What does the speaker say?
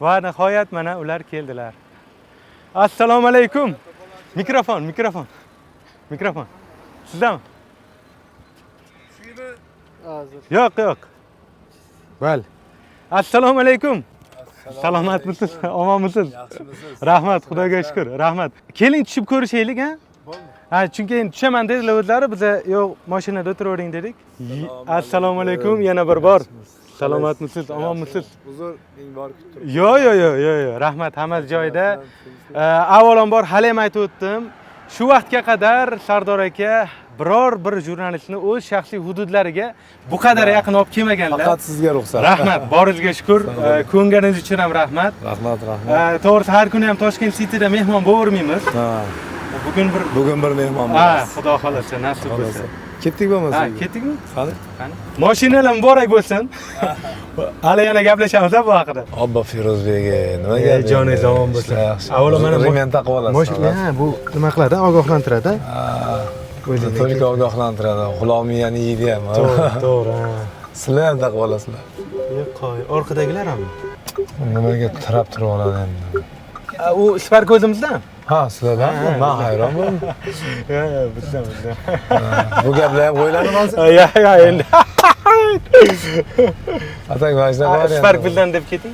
Va nihoyat mana ular keldilar. Assalomu alaykum. Mikrofon. Sizdami? Yo'q. Mayli. Assalomu alaykum. Salomatmisiz? Omonmisiz? Rahmat, Xudoga shukr. Rahmat. Keling tushib ko'rishaylik, ha? Ha, chunki endi tushaman dedilar o'zlari, biz yo'q, mashinada o'tiravering dedik. Assalomu alaykum yana bir bor. Salomatmisiz? Omonmisiz? Uzr, ming bor kutib turibman. Yo'q. Rahmat, hammasi joyida. Avvalambor hali ham aytib o'tdim. Shu vaqtga qadar Sardor aka biror bir jurnalistni o'z shaxsiy hududlariga bu qadar yaqin olib kelmaganlar. Faqat sizga ruxsat. Rahmat, boringizga shukr. Ko'nglingiz uchun ham rahmat. Rahmat. To'g'risi har kuni ham Toshkent Cityda mehmon bo'lavermaymiz. Ha. Bugun bir mehmon Ha, bo'lasiz. Xudo xolasa, nasib bo'lsa. Ketdik bo'lmasa. Ha, ketdikmi? Qani? Mashinalar muborak bo'lsin. Hali yana gaplashamiz bu haqida. Obbo Firozbek, nima gap? Joningiz omon bo'lsin. Avvalo mana men taqib olasiz. Ha, bu nima qiladi? Ogohlantiradi. To'liq ogohlantiradi. Xulomiyani yeydi ham. To'g'ri. Sizlar ham taqib olasizlar. Yo'q, orqadagilar ham. Nimaga tirab turib oladi endi? U Spark o'zimizdan? Ha, sizlardan? Men hayron bo'ldim. Bizdan. Bu gaplar ham qo'yiladi hozir. Ya, endi. Atang mana shunaqa Spark bizdan deb keting.